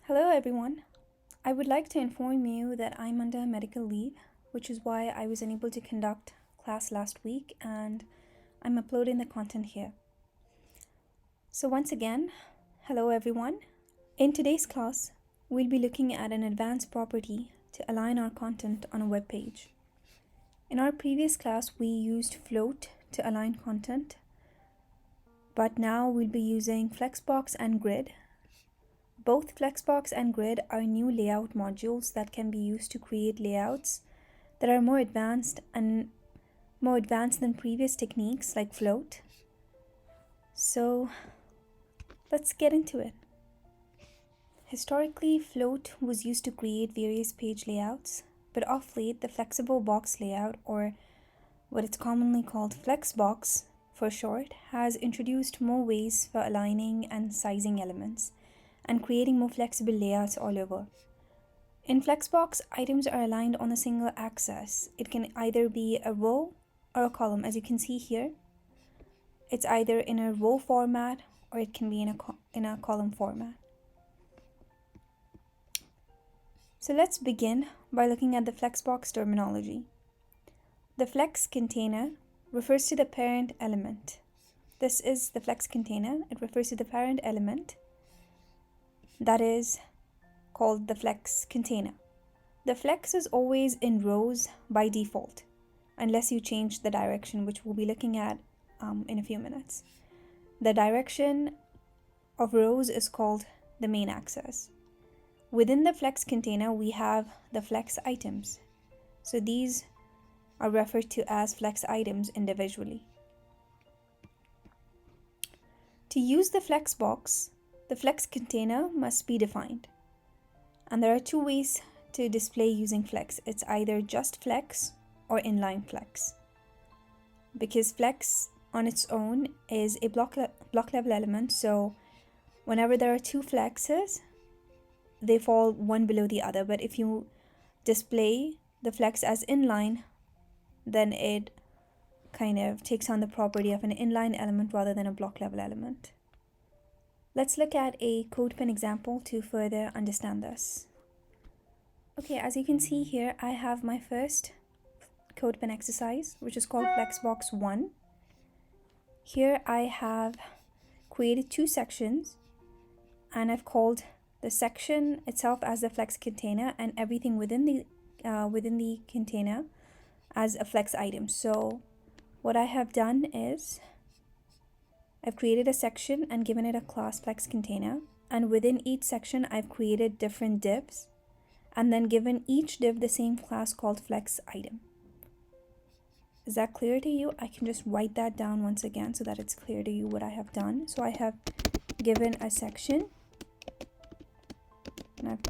Hello everyone. I would like to inform you that I'm under medical leave, which is why I was unable to conduct class last week and I'm uploading the content here. So once again, hello everyone. In today's class, we'll be looking at an advanced property to align our content on a web page. In our previous class, we used float to align content, but now we'll be using Flexbox and Grid. Both Flexbox and Grid are new layout modules that can be used to create layouts that are more advanced than previous techniques like float. So let's get into it. Historically, float was used to create various page layouts, but of late the flexible box layout, or what it's commonly called Flexbox for short, has introduced more ways for aligning and sizing elements and creating more flexible layouts all over. In Flexbox, items are aligned on a single axis. It can either be a row or a column. As you can see here, it's either in a row format or it can be in a column format. So let's begin by looking at the Flexbox terminology. The flex container refers to the parent element. This is the flex container. It refers to the parent element that is called the flex container. The flex is always in rows by default, unless you change the direction, which we'll be looking at in a few minutes. The direction of rows is called the main axis. Within the flex container, we have the flex items. So these are referred to as flex items individually. To use the flex box, the flex container must be defined. And there are two ways to display using flex. It's either just flex or inline flex. Because flex on its own is a block level element, so whenever there are two flexes, they fall one below the other. But if you display the flex as inline, then it kind of takes on the property of an inline element rather than a block level element. Let's look at a CodePen example to further understand this. Okay, as you can see here, I have my first CodePen exercise, which is called Flexbox 1. Here I have created two sections, and I've called the section itself as the flex container and everything within the container as a flex item. So what I have done is I've created a section and given it a class flex container, and within each section I've created different divs and then given each div the same class called flex item. Is that clear to you? I can just write that down once again so that it's clear to you what I have done. So I have given a section, and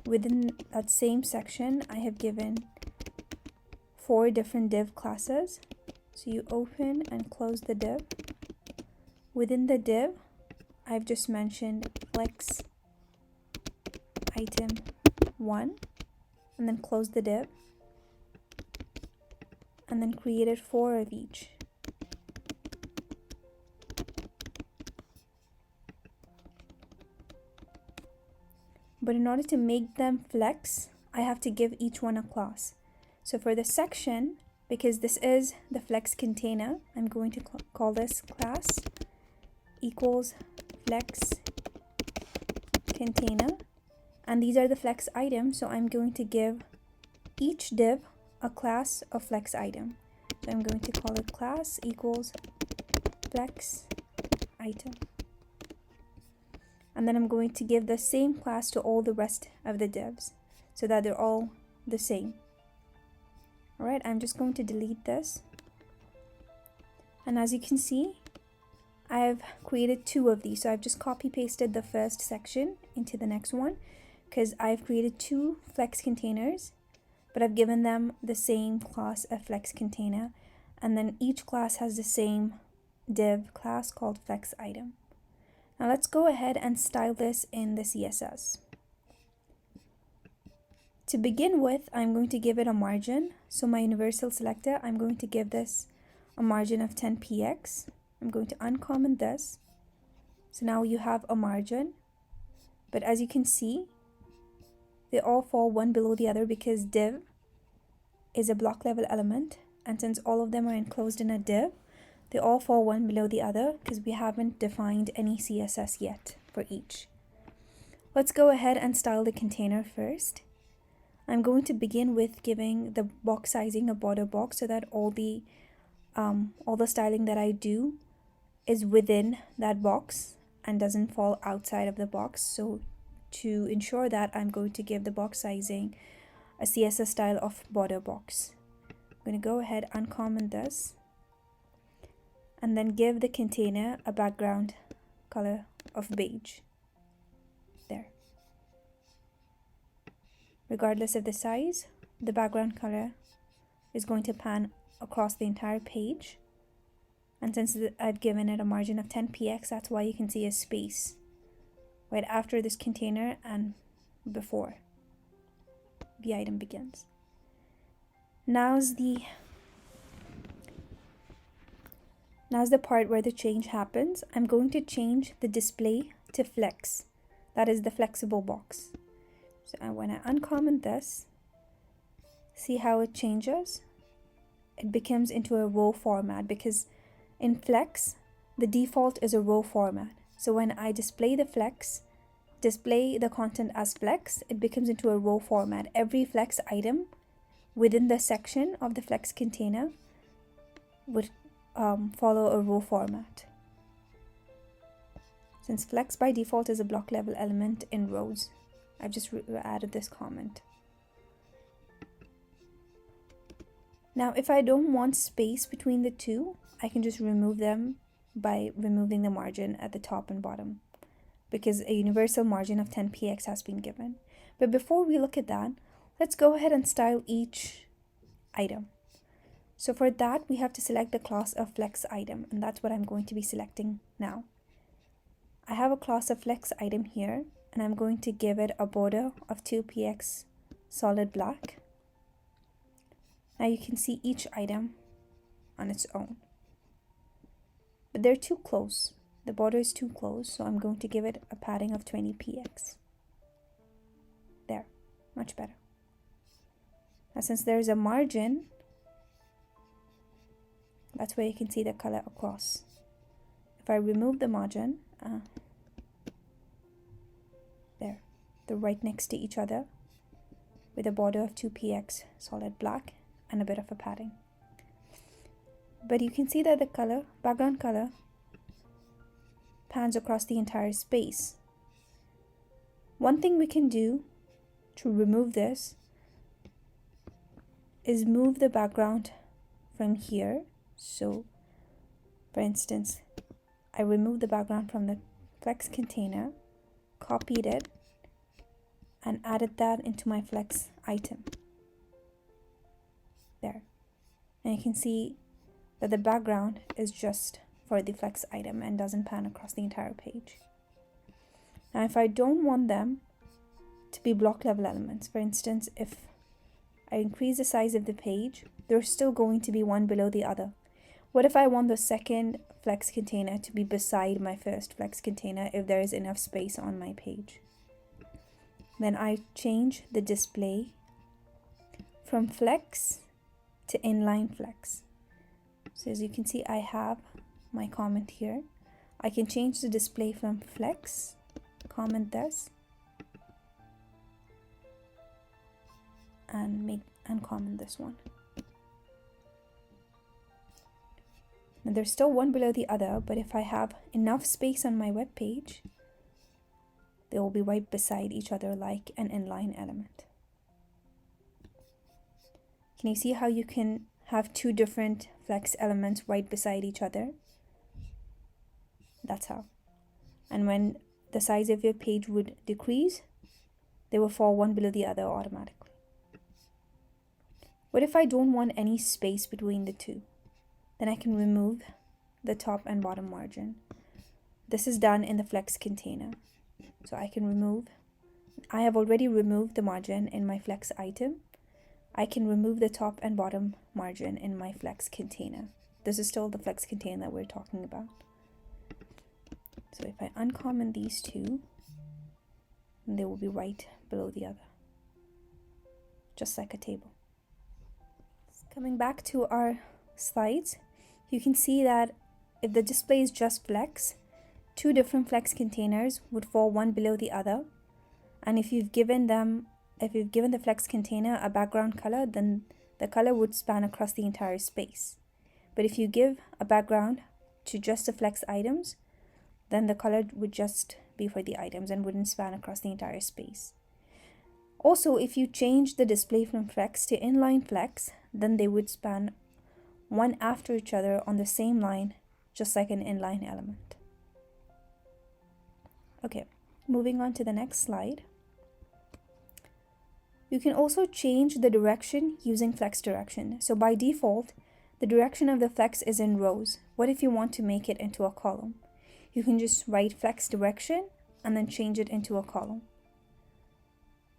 within that same section I have given 4 different div classes. So you open and close the div. Within the div, I've just mentioned flex item 1 and then close the div and then created 4 of each. But in order to make them flex, I have to give each one a class. So for the section, because this is the flex container, I'm going to call this class equals flex container, and these are the flex items, so I'm going to give each div a class of flex item. So I'm going to call it class equals flex item, and then I'm going to give the same class to all the rest of the divs so that they're all the same. Alright, I'm just going to delete this, and as you can see, I've created 2 of these. So I've just copy pasted the first section into the next one because I've created 2 flex containers, but I've given them the same class of flex container, and then each class has the same div class called flex item. Now let's go ahead and style this in the CSS. To begin with, I'm going to give it a margin. So my universal selector, I'm going to give this a margin of 10 px. I'm going to uncomment this. So now you have a margin. But as you can see, they all fall one below the other because div is a block level element, and since all of them are enclosed in a div, they all fall one below the other because we haven't defined any CSS yet for each. Let's go ahead and style the container first. I'm going to begin with giving the box sizing a border box so that all the styling that I do is within that box and doesn't fall outside of the box. So to ensure that, I'm going to give the box sizing a CSS style of border box. I'm going to go ahead and comment this and then give the container a background color of beige. There. Regardless of the size, the background color is going to pan across the entire page. And since I've given it a margin of 10 px, that's why you can see a space right after this container and before the item begins. Now's the part where the change happens. I'm going to change the display to flex. That is the flexible box. So when I uncomment this, see how it changes? It becomes into a row format because in flex, the default is a row format. So when I display the content as flex, it becomes into a row format. Every flex item within the section of the flex container would follow a row format. Since flex by default is a block level element in rows, I've just added this comment. Now, if I don't want space between the two, I can just remove them by removing the margin at the top and bottom, because a universal margin of 10 px has been given. But before we look at that, let's go ahead and style each item. So for that, we have to select the class of flex item, and that's what I'm going to be selecting now. I have a class of flex item here, and I'm going to give it a border of 2px solid black. Now you can see each item on its own, but they're too close. The border is too close, so I'm going to give it a padding of 20 px. There, much better. Now since there's a margin, that's where you can see the color across. If I remove the margin, there, they're right next to each other with a border of 2px solid black and a bit of a padding. But you can see that the background color pans across the entire space. One thing we can do to remove this is move the background from here. So for instance, I removed the background from the flex container, copied it, and added that into my flex item. There. And you can see that the background is just for the flex item and doesn't pan across the entire page. Now if I don't want them to be block level elements, for instance, if I increase the size of the page, they're still going to be one below the other. What if I want the second flex container to be beside my first flex container if there is enough space on my page? Then I change the display from flex to inline flex. So as you can see, I have my comment here. I can change the display from flex, comment this, and comment this one. Now they're still one below the other, but if I have enough space on my web page, they will be right beside each other like an inline element. Can you see how you can have two different flex elements right beside each other? That's how. And when the size of your page would decrease, they will fall one below the other automatically. What if I don't want any space between the two? Then I can remove the top and bottom margin. This is done in the flex container. So I have already removed the margin in my flex item. I can remove the top and bottom margin in my flex container. This is still the flex container that we're talking about. So if I uncomment these two, and they will be right below the other, just like a table. Coming back to our slides, you can see that if the display is just flex, two different flex containers would fall one below the other. And if you've given the flex container a background color, then the color would span across the entire space. But if you give a background to just the flex items, then the color would just be for the items and wouldn't span across the entire space. Also, if you change the display from flex to inline flex, then they would span one after each other on the same line, just like an inline element. Okay, moving on to the next slide. You can also change the direction using flex direction. So by default, the direction of the flex is in rows. What if you want to make it into a column? You can just write flex direction and then change it into a column.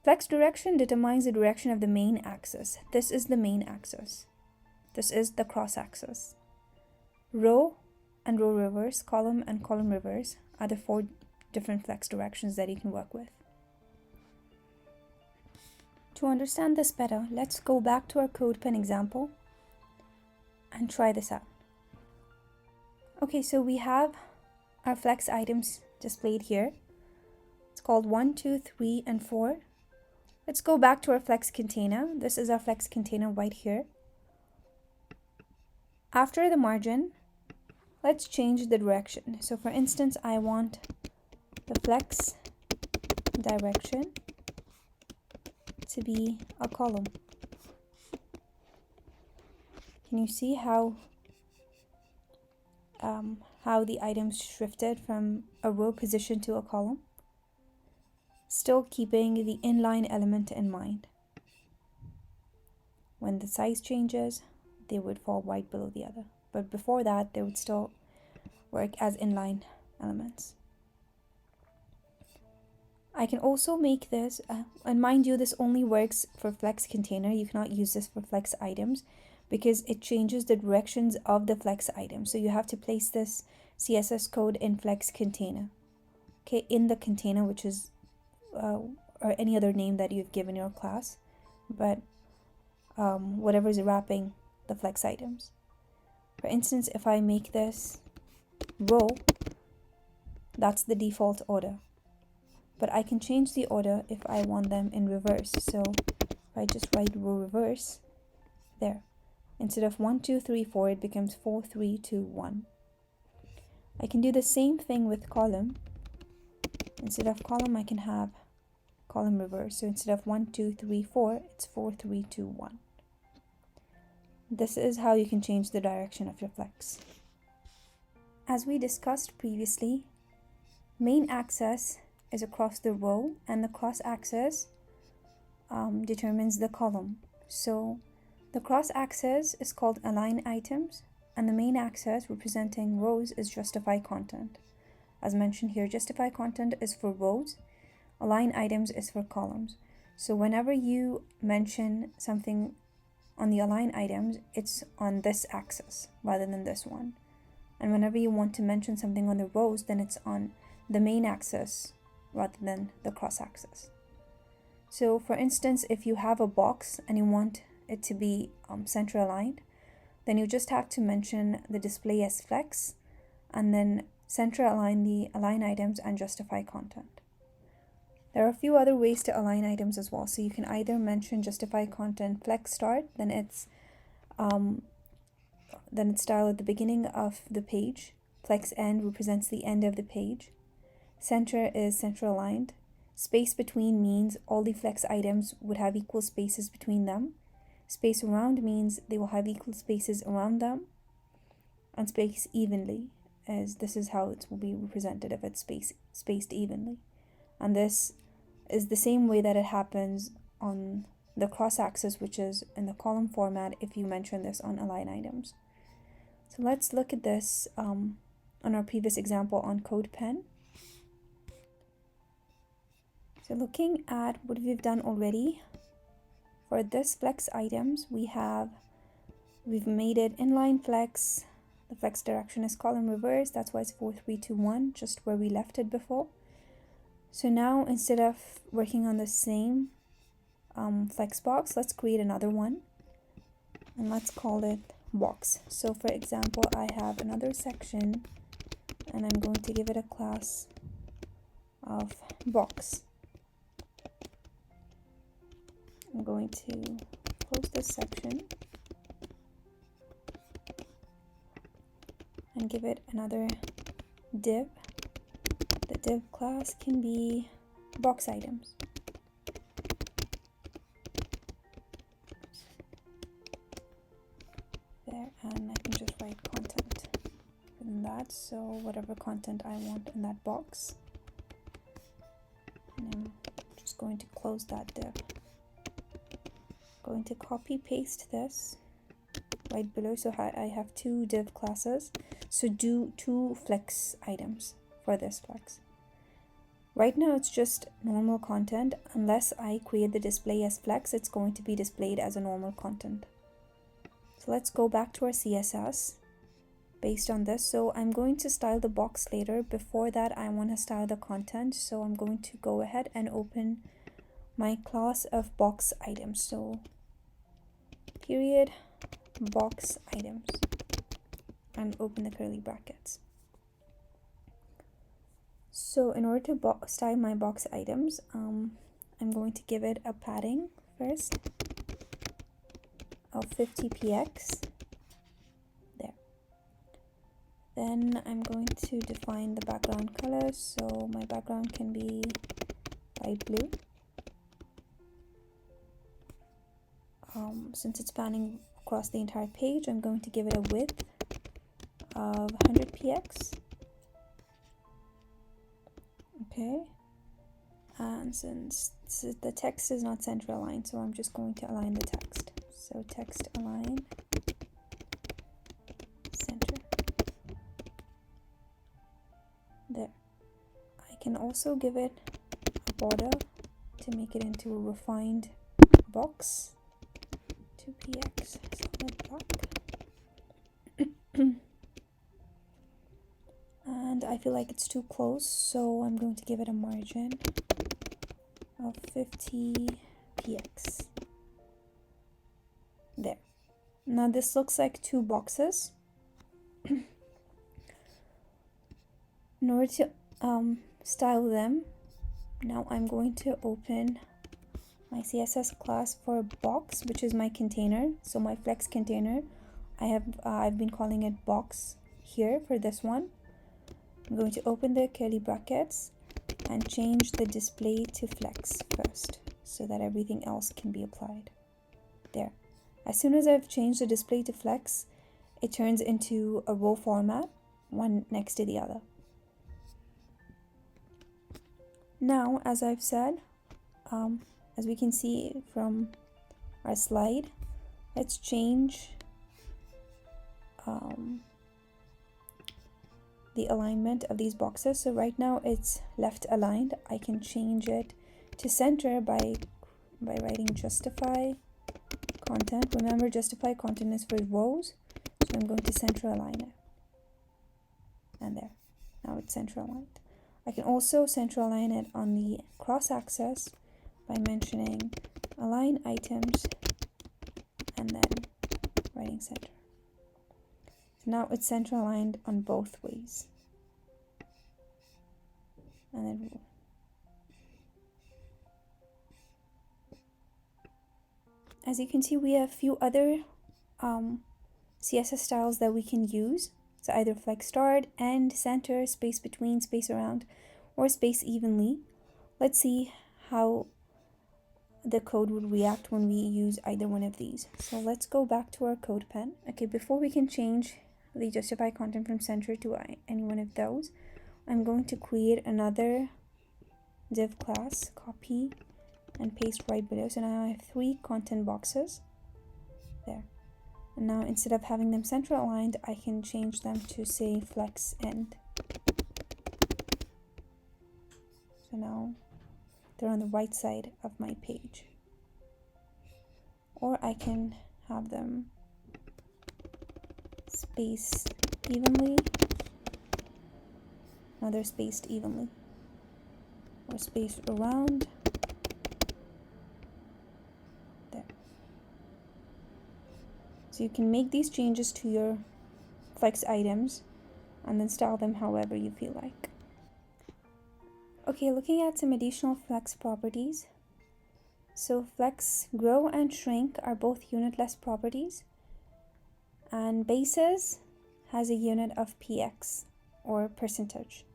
Flex direction determines the direction of the main axis. This is the main axis. This is the cross axis. Row and row reverse, column and column reverse are the 4 different flex directions that you can work with. To understand this better, let's go back to our CodePen example and try this out. Okay, so we have our flex items displayed here. It's called 1, 2, 3, and 4. Let's go back to our flex container. This is our flex container right here. After the margin, let's change the direction. So for instance, I want the flex direction to be a column. Can you see how the items shifted from a row position to a column? Still keeping the inline element in mind. When the size changes, they would fall right below the other. But before that, they would still work as inline elements. I can also make this, and mind you, this only works for flex container. You cannot use this for flex items because it changes the directions of the flex item. So you have to place this CSS code in flex container. Okay, in the container, which is or any other name that you've given your class, but whatever is wrapping the flex items. For instance, if I make this row, that's the default order. But I can change the order if I want them in reverse. So if I just write row reverse, there. Instead of 1, 2, 3, 4, it becomes 4, 3, 2, 1. I can do the same thing with column. Instead of column, I can have column reverse. So instead of 1, 2, 3, 4, it's 4, 3, 2, 1. This is how you can change the direction of your flex. As we discussed previously, main axis is across the row and the cross axis determines the column. So the cross axis is called align items and the main axis representing rows is justify content. As mentioned here, justify content is for rows, align items is for columns. So whenever you mention something on the align items, it's on this axis rather than this one. And whenever you want to mention something on the rows, then it's on the main axis rather than the cross axis. So for instance, if you have a box and you want it to be center aligned, then you just have to mention the display as flex and then center align the align items and justify content. There are a few other ways to align items as well. So you can either mention justify content flex start, then it's styled at the beginning of the page. Flex end represents the end of the page. Center is center aligned. Space between means all the flex items would have equal spaces between them. Space around means they will have equal spaces around them. And space evenly, as this is how it will be represented if it's spaced evenly. And this is the same way that it happens on the cross axis, which is in the column format if you mention this on align items. So let's look at this on our previous example on CodePen. So looking at what we've done already, for this flex items, we've made it inline flex. The flex direction is column reverse, that's why it's 4, 3, 2, 1, just where we left it before. So now instead of working on the same Flexbox, let's create another one, and let's call it box. So for example, I have another section, and I'm going to give it a class of box. I'm going to close this section and give it another div. The div class can be box items. There, and I can just write content within that, so whatever content I want in that box. And I'm just going to close that div. Going to copy paste this right below, so I have two div classes, so do two flex items for this flex. Right now it's just normal content. Unless I create the display as flex, it's going to be displayed as a normal content. So let's go back to our CSS based on this. So I'm going to style the box later. Before that, I want to style the content, so I'm going to go ahead and open my class of box items. So period box items, and open the curly brackets. So in order to style my box items, I'm going to give it a padding first of 50px. There. Then I'm going to define the background color, so my background can be light blue. Since it's spanning across the entire page, I'm going to give it a width of 100px. Okay, and since the text is not center aligned, so I'm just going to align the text. So text align center. There. I can also give it a border to make it into a refined box. 2px solid black. And I feel like it's too close, so I'm going to give it a margin of 50px. There. Now this looks like two boxes. In order to style them, now I'm going to open my CSS class for box, which is my container. So my flex container, I've been calling it box here for this one. I'm going to open the curly brackets and change the display to flex first, so that everything else can be applied. There. As soon as I've changed the display to flex, it turns into a row format, one next to the other. Now, as I've said, as we can see from our slide, let's change the alignment of these boxes. So right now it's left aligned. I can change it to center by writing justify content. Remember, justify content is for rows, so I'm going to center align it. And there, now it's center aligned. I can also center align it on the cross axis by mentioning align items and then writing center. So now it's center aligned on both ways. And then as you can see, we have a few other CSS styles that we can use. So either flex start, end, center, space between, space around, or space evenly. Let's see how the code would react when we use either one of these. So let's go back to our code pen. Okay, before we can change the justify content from center to any one of those, I'm going to create another div class, copy and paste right below. So now I have 3 content boxes there. And now instead of having them center aligned, I can change them to say flex end. So now they're on the right side of my page. Or I can have them spaced evenly. Now they're spaced evenly. or space around. There. So you can make these changes to your flex items and then style them however you feel like. Okay, looking at some additional flex properties. So flex grow and shrink are both unitless properties, and bases has a unit of px or percentage.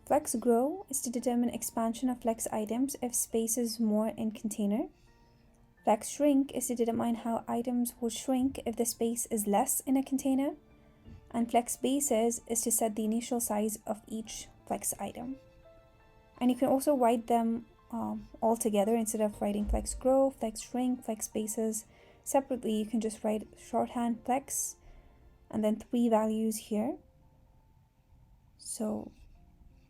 Flex grow is to determine expansion of flex items if space is more in container. Flex shrink is to determine how items will shrink if the space is less in a container. And flex bases is to set the initial size of each flex item. And you can also write them all together instead of writing flex grow, flex shrink, flex bases separately. You can just write shorthand flex and then 3 values here. So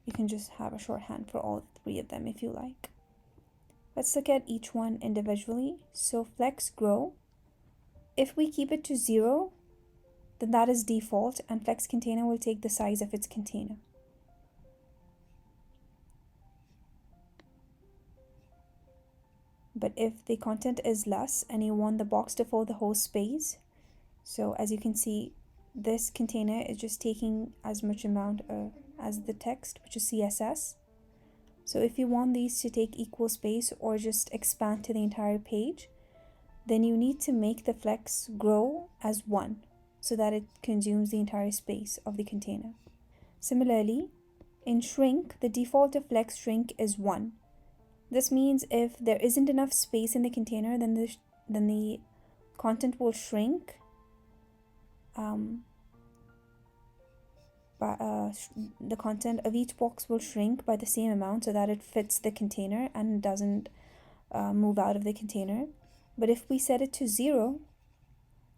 you can just have a shorthand for all 3 of them if you like. Let's look at each one individually. So flex grow, if we keep it to 0, then that is default, and flex container will take the size of its container. But if the content is less and you want the box to fill the whole space, so as you can see, this container is just taking as much amount as the text, which is CSS. So if you want these to take equal space or just expand to the entire page, then you need to make the flex grow as 1 so that it consumes the entire space of the container. Similarly, in shrink, the default of flex shrink is 1. This means if there isn't enough space in the container, then the content will shrink the content of each box will shrink by the same amount so that it fits the container and doesn't move out of the container. But if we set it to 0,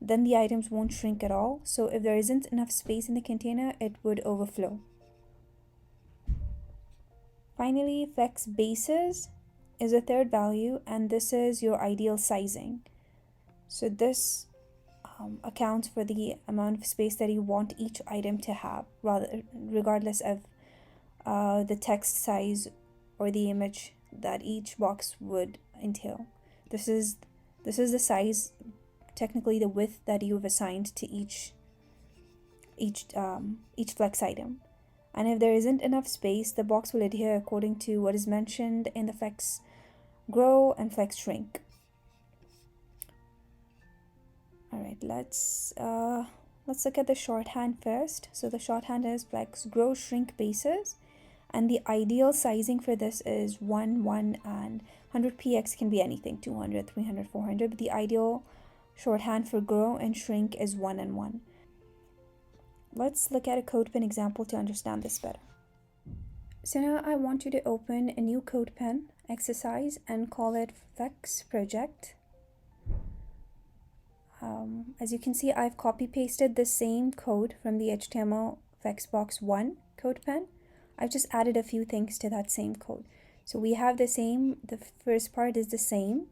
then the items won't shrink at all. So if there isn't enough space in the container, it would overflow. Finally, flex bases is a third value, and this is your ideal sizing. So this accounts for the amount of space that you want each item to have, regardless of the text size or the image that each box would entail. This is the size, technically the width that you've assigned to each flex item. And if there isn't enough space, the box will adhere according to what is mentioned in the flex grow and flex shrink. Alright, let's look at the shorthand first. So the shorthand is flex grow shrink bases, and the ideal sizing for this is 1, 1, and 100px can be anything, 200, 300, 400, but the ideal shorthand for grow and shrink is 1 and 1. Let's look at a CodePen example to understand this better. So now I want you to open a new CodePen exercise and call it Flex Project. As you can see, I've copy-pasted the same code from the HTML Flexbox 1 CodePen. I've just added a few things to that same code. So we have the first part is the same.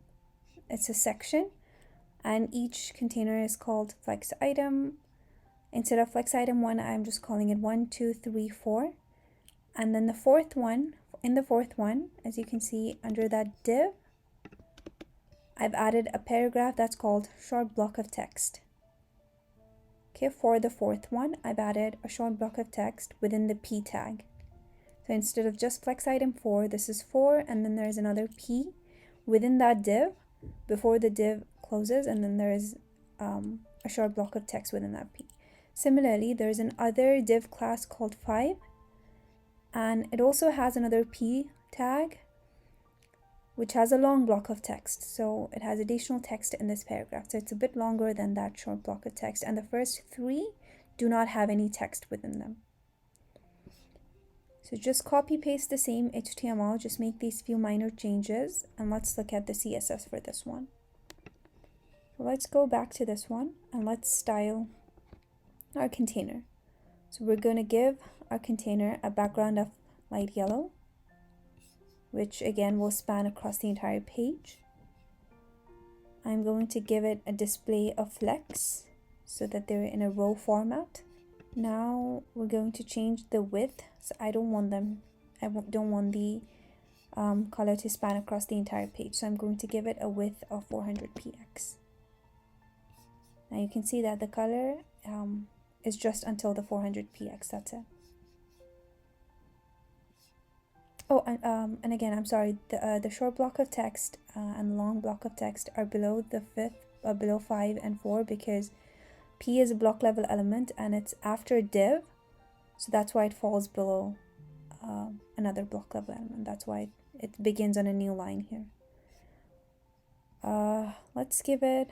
It's a section, and each container is called flex item. Instead of flex item 1, I'm just calling it 1, 2, 3, 4. And then the fourth one, as you can see under that div, I've added a paragraph that's called short block of text. Okay, for the fourth one, I've added a short block of text within the P tag. So instead of just flex item 4, this is 4, and then there's another P within that div before the div closes, and then there is a short block of text within that P. Similarly, there's another div class called 5, and it also has another P tag which has a long block of text. So it has additional text in this paragraph. So it's a bit longer than that short block of text. And the first 3 do not have any text within them. So just copy paste the same HTML, just make these few minor changes, and let's look at the CSS for this one. So let's go back to this one and let's style our container. So we're going to give our container a background of light yellow, which again will span across the entire page. I'm going to give it a display of flex so that they're in a row format. Now we're going to change the width, so I don't want them don't want the color to span across the entire page, so I'm going to give it a width of 400px. Now you can see that the color is just until the 400px, that's it. Oh, and again, I'm sorry, the short block of text and the long block of text are below the below 5 and 4 because P is a block level element and it's after div, so that's why it falls below another block level element. That's why it begins on a new line here. Let's give it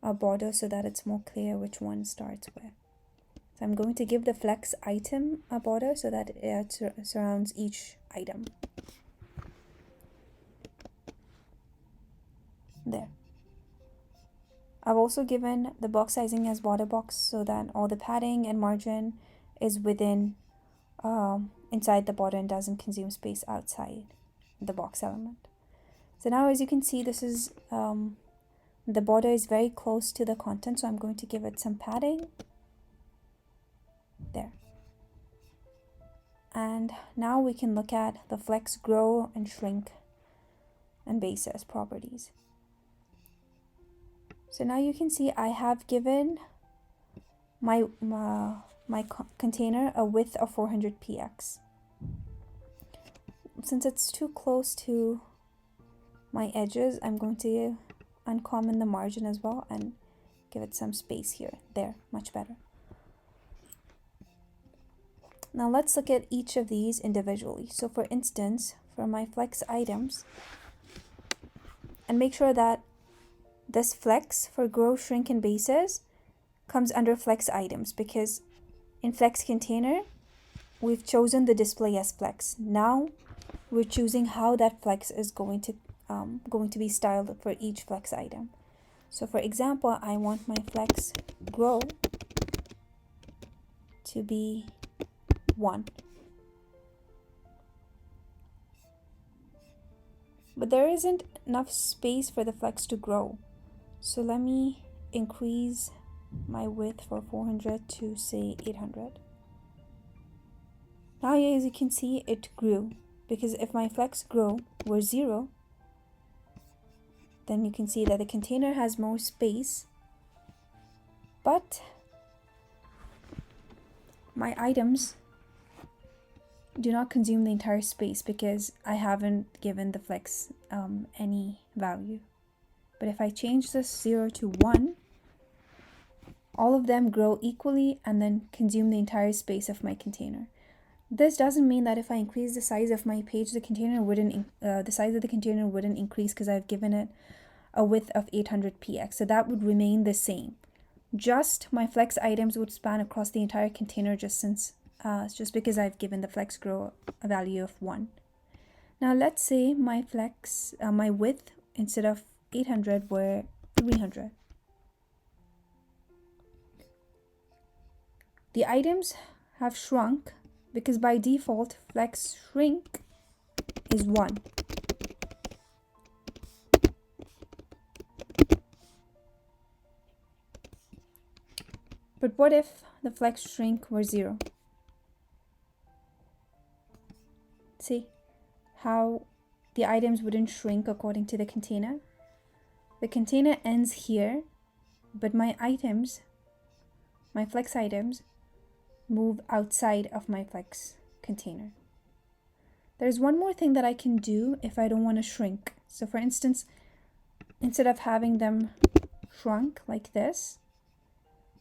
a border so that it's more clear which one starts with. So I'm going to give the flex item a border so that it surrounds each item. There. I've also given the box sizing as border box so that all the padding and margin is within inside the border and doesn't consume space outside the box element. So now as you can see, this is the border is very close to the content, so I'm going to give it some padding there. And now we can look at the flex grow and shrink and basis properties. So now you can see I have given my container a width of 400px. Since it's too close to my edges, I'm going to uncomment the margin as well and give it some space here. There, much better. Now let's look at each of these individually. So for instance, for my flex items, and make sure that this flex for grow, shrink, and bases comes under flex items, because in flex container, we've chosen the display as flex. Now we're choosing how that flex is going to be styled for each flex item. So for example, I want my flex grow to be 1. But there isn't enough space for the flex to grow. So let me increase my width for 400 to say 800. Now as you can see, it grew, because if my flex grow were 0, then you can see that the container has more space, but my items do not consume the entire space because I haven't given the flex any value. But if I change this 0 to 1, all of them grow equally and then consume the entire space of my container. This doesn't mean that if I increase the size of my page, the size of the container wouldn't increase, because I've given it a width of 800px, so that would remain the same. Just my flex items would span across the entire container just because I've given the flex grow a value of 1. Now let's say my flex, my width instead of 800 were 300. The items have shrunk because by default flex shrink is 1. But what if the flex shrink were 0? See how the items wouldn't shrink according to the container? The container ends here, but my items, my flex items, move outside of my flex container. There's one more thing that I can do if I don't want to shrink. So for instance, instead of having them shrunk like this,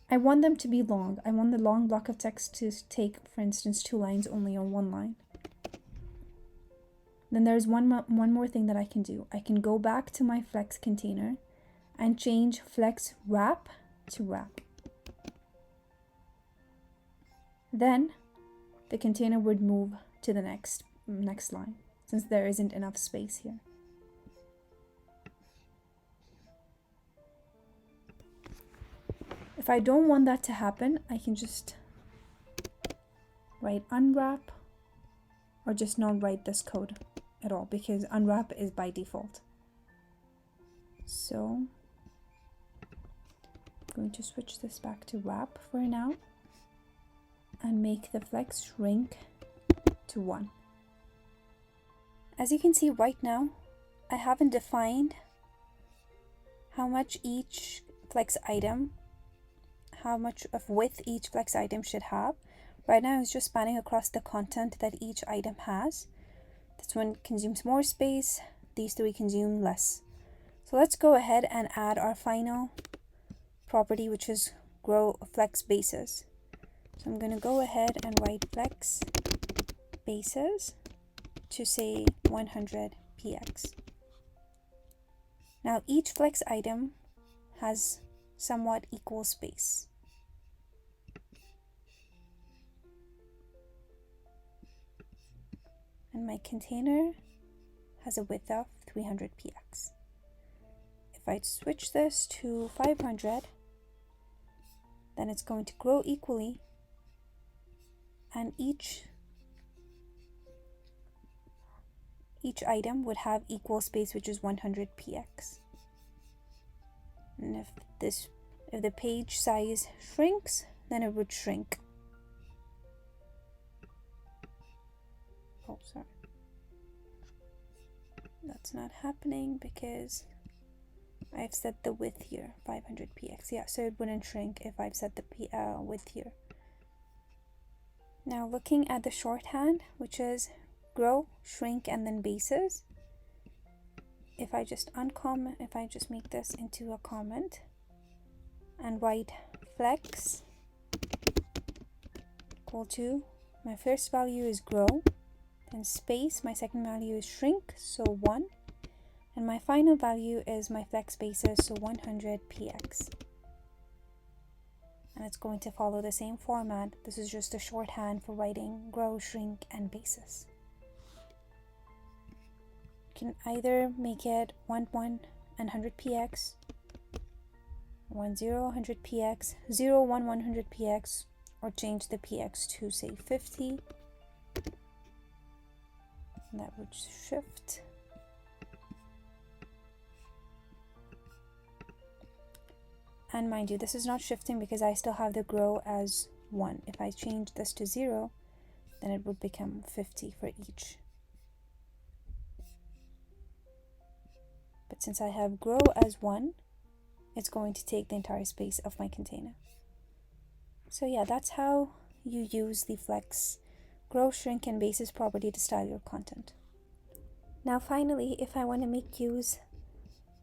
I want them to be long. I want the long block of text to take, for instance, 2 lines only on 1 line. Then there's one more thing that I can do. I can go back to my flex container and change flex wrap to wrap. Then the container would move to the next line, since there isn't enough space here. If I don't want that to happen, I can just write unwrap, or just not write this code at all, because unwrap is by default. So I'm going to switch this back to wrap for now and make the flex shrink to 1. As you can see right now, I haven't defined how much each flex item, how much of width each flex item should have. Right now it's just spanning across the content that each item has. This one consumes more space, these three consume less. So let's go ahead and add our final property, which is grow flex bases. So I'm going to go ahead and write flex bases to say 100 px. Now each flex item has somewhat equal space. And my container has a width of 300 px. If I switch this to 500, then it's going to grow equally, and each item would have equal space, which is 100 px. And if the page size shrinks, then it would shrink. Oh, sorry. That's not happening because I've set the width here, 500 px. Yeah, so it wouldn't shrink if I've set the width here. Now looking at the shorthand, which is grow, shrink, and then bases. If I just make this into a comment and write flex equal to, my first value is grow, then space, my second value is shrink, so 1, and my final value is my flex bases, so 100 px. And it's going to follow the same format. This is just a shorthand for writing grow, shrink, and bases. You can either make it 1, 1, and 100 px, 1, 0, 100 px, 0, 1, 100 px, or change the px to say 50. And that would shift. And mind you, this is not shifting because I still have the grow as 1. If I change this to 0, then it would become 50 for each. But since I have grow as 1, it's going to take the entire space of my container. So yeah, that's how you use the flex grow, shrink, and bases property to style your content. Now finally, if I want to make use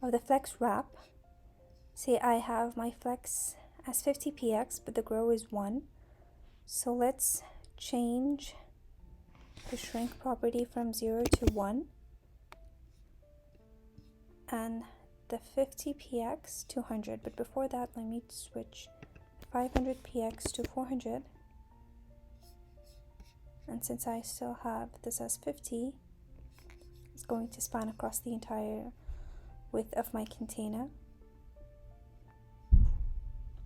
of the flex wrap, say I have my flex as 50 px, but the grow is 1. So let's change the shrink property from 0 to 1. And the 50 px to 100, but before that let me switch 500 px to 400, and since I still have this as 50, it's going to span across the entire width of my container.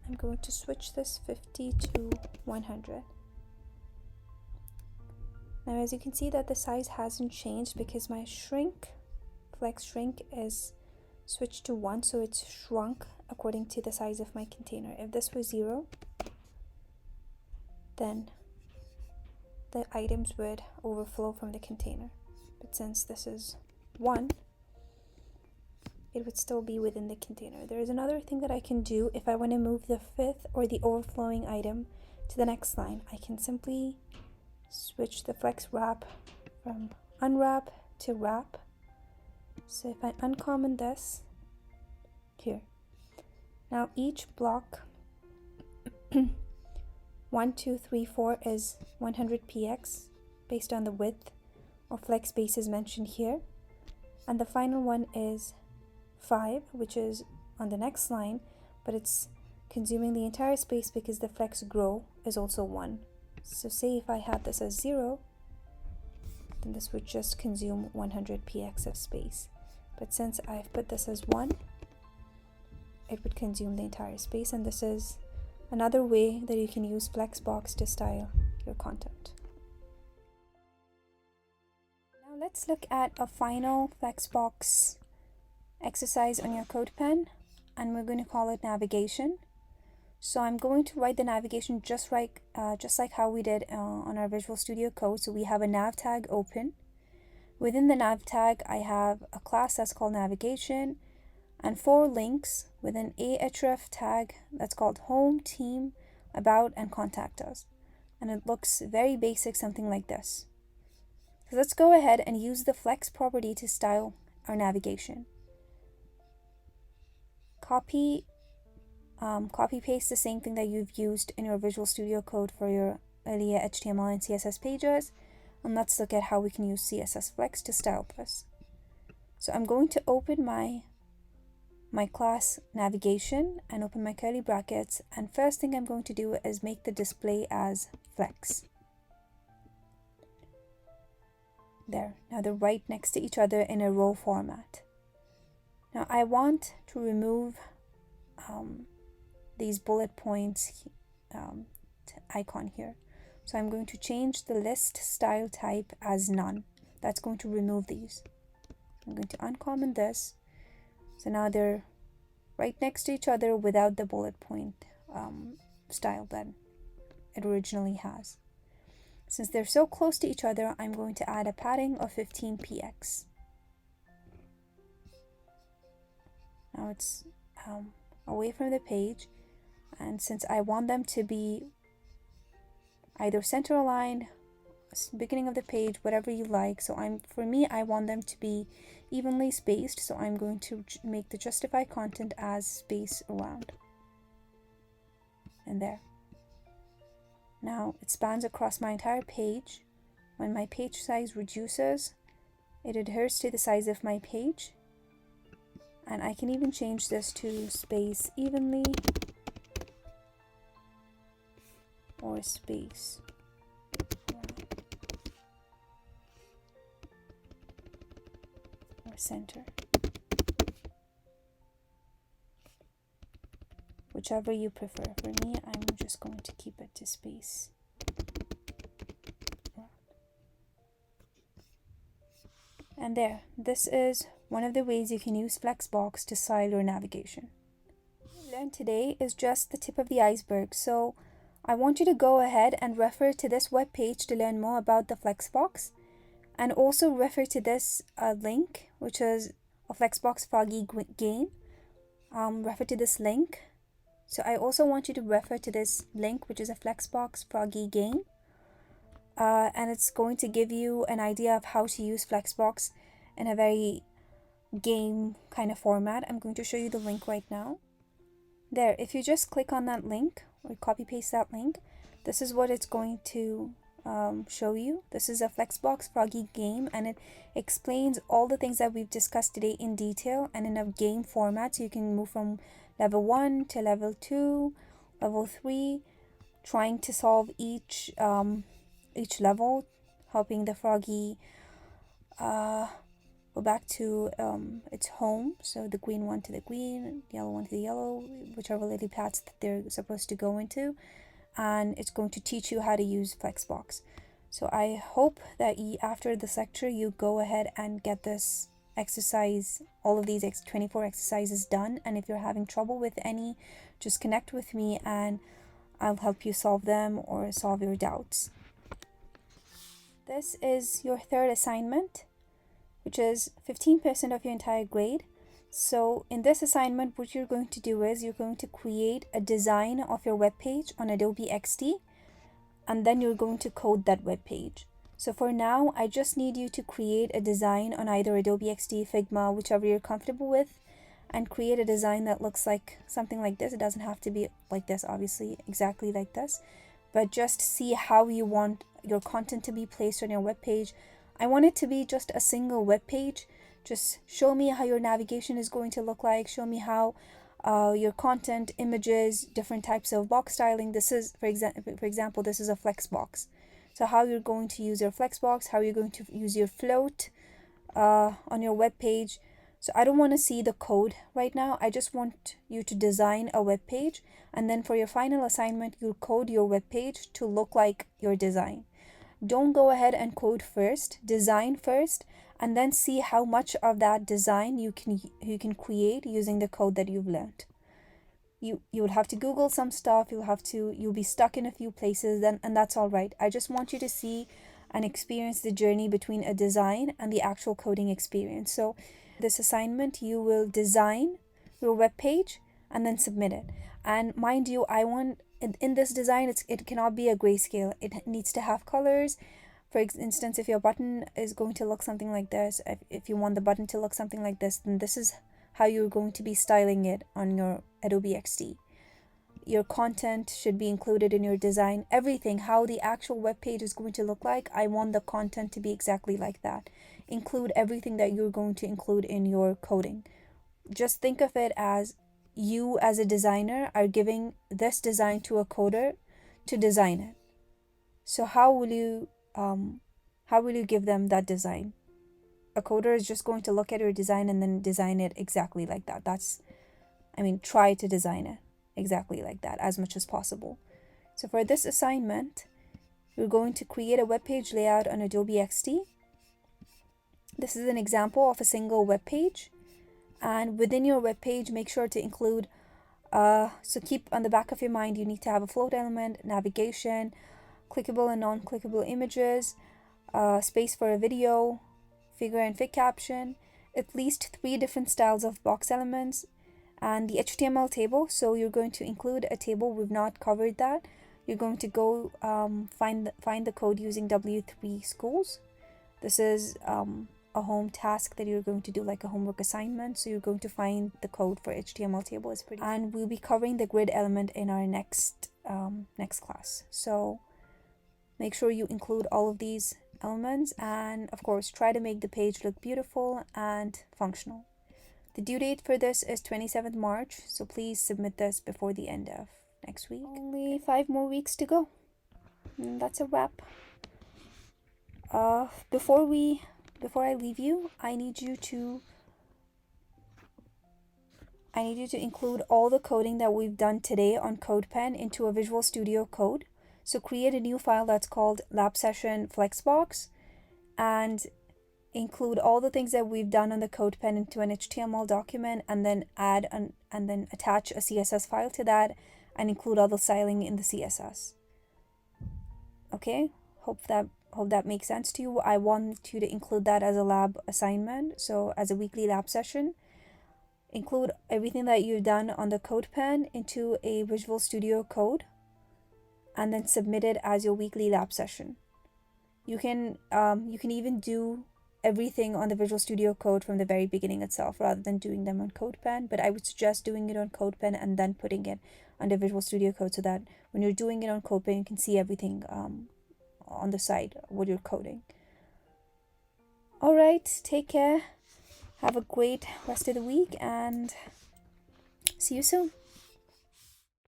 I'm going to switch this 50 to 100. Now as you can see that the size hasn't changed because my flex shrink is switched to 1, so it's shrunk according to the size of my container. If this was 0, then the items would overflow from the container. But since this is 1, it would still be within the container. There is another thing that I can do if I want to move the fifth or the overflowing item to the next line. I can simply switch the flex wrap from unwrap to wrap. So if I uncomment this here, now each block 1, 2, 3, 4 is 100 px based on the width or flex bases mentioned here, and the final one is 5, which is on the next line, but it's consuming the entire space because the flex grow is also 1. So say if I had this as 0, then this would just consume 100 px of space. But since I've put this as 1, it would consume the entire space, and this is another way that you can use Flexbox to style your content. Now let's look at a final Flexbox exercise on your code pen, and we're going to call it navigation. So I'm going to write the navigation just like how we did on our Visual Studio Code. So we have a nav tag open. Within the nav tag, I have a class that's called navigation and 4 links with an ahref tag that's called home, team, about, and contact us. And it looks very basic, something like this. So let's go ahead and use the flex property to style our navigation. Copy paste the same thing that you've used in your Visual Studio Code for your earlier HTML and CSS pages, and let's look at how we can use CSS Flex to style this. So I'm going to open my class navigation and open my curly brackets, and first thing I'm going to do is make the display as flex. There, now they're right next to each other in a row format. Now I want to remove these bullet points icon here. So I'm going to change the list style type as none. That's going to remove these. I'm going to uncomment this. So now they're right next to each other without the bullet point style that it originally has. Since they're so close to each other, I'm going to add a padding of 15 px. Now it's away from the page, and since I want them to be either center aligned, beginning of the page, whatever you like, so for me I want them to be evenly spaced, so I'm going to make the justify content as space around, and there. Now it spans across my entire page. When my page size reduces, it adheres to the size of my page. And I can even change this to space evenly or space or center, whichever you prefer. For me, I'm just going to keep it to space. And there, this is one of the ways you can use Flexbox to style your navigation. What we learned today is just the tip of the iceberg, so I want you to go ahead and refer to this web page to learn more about the Flexbox, and also refer to this link, which is a Flexbox Froggy game. Refer to this link. So I also want you to refer to this link, which is a Flexbox Froggy game. And it's going to give you an idea of how to use Flexbox in a very game kind of format. I'm going to show you the link right now. There, if you just click on that link or copy paste that link, this is what it's going to show you. This is a Flexbox Froggy game, and it explains all the things that we've discussed today in detail and in a game format, so you can move from level 1 to level 2, level 3, trying to solve each level, helping the froggy go back to its home. So the green one to the green, yellow one to the yellow, whichever lily paths that they're supposed to go into. And it's going to teach you how to use Flexbox. So I hope that after this lecture, you go ahead and get this exercise, all of these 24 exercises done. And if you're having trouble with any, just connect with me and I'll help you solve them or solve your doubts. This is your third assignment, which is 15% of your entire grade. So in this assignment, what you're going to do is you're going to create a design of your web page on Adobe XD, and then you're going to code that web page. So for now, I just need you to create a design on either Adobe XD, Figma, whichever you're comfortable with, and create a design that looks like something like this. It doesn't have to be like this, obviously, exactly like this, but just see how you want your content to be placed on your web page. I want it to be just a single web page. Just show me how your navigation is going to look like. Show me how your content, images, different types of box styling. This is, for example, this is a Flexbox. So how you're going to use your Flexbox, how you're going to use your float on your web page. So I don't want to see the code right now. I just want you to design a web page, and then for your final assignment, you'll code your web page to look like your design. Don't go ahead and code first, design first, and then see how much of that design you can create using the code that you've learned. You will have to Google some stuff, you'll be stuck in a few places, and that's all right. I just want you to see and experience the journey between a design and the actual coding experience. So this assignment, you will design your web page and then submit it. And mind you, I want in this design, it cannot be a grayscale. It needs to have colors. For instance, if your button is going to look something like this, if you want the button to look something like this, then this is how you're going to be styling it on your Adobe XD. Your content should be included in your design. Everything, how the actual web page is going to look like, I want the content to be exactly like that. Include everything that you're going to include in your coding. Just think of it as you as a designer are giving this design to a coder to design it. So how will you give them that design? A coder is just going to look at your design and then design it exactly like that. Try to design it exactly like that as much as possible. So for this assignment, we're going to create a web page layout on Adobe XD. This is an example of a single web page. And within your web page, make sure to include, so keep on the back of your mind, you need to have a float element, navigation, clickable and non-clickable images, space for a video, figure and fit caption, at least 3 different styles of box elements, and the HTML table. So you're going to include a table. We've not covered that. You're going to go find the code using W3 Schools. This is a home task that you're going to do, like a homework assignment. So you're going to find the code for HTML table. Is pretty, and we'll be covering the grid element in our next class. So make sure you include all of these elements, and of course try to make the page look beautiful and functional. The due date for this is 27th March, so please submit this before the end of next week. Only 5 more weeks to go. And that's a wrap. Before I leave you, I need you to include all the coding that we've done today on CodePen into a Visual Studio Code. So create a new file that's called Lab Session Flexbox, and include all the things that we've done on the CodePen into an HTML document, and then and then attach a CSS file to that, and include all the styling in the CSS. Okay, hope that makes sense to you. I want you to include that as a lab assignment, so as a weekly lab session. Include everything that you've done on the CodePen into a Visual Studio Code, and then submit it as your weekly lab session. You can even do everything on the Visual Studio Code from the very beginning itself, rather than doing them on CodePen. But I would suggest doing it on CodePen and then putting it under Visual Studio Code, so that when you're doing it on CodePen, you can see everything on the side what you're coding. All right, take care. Have a great rest of the week, and see you soon.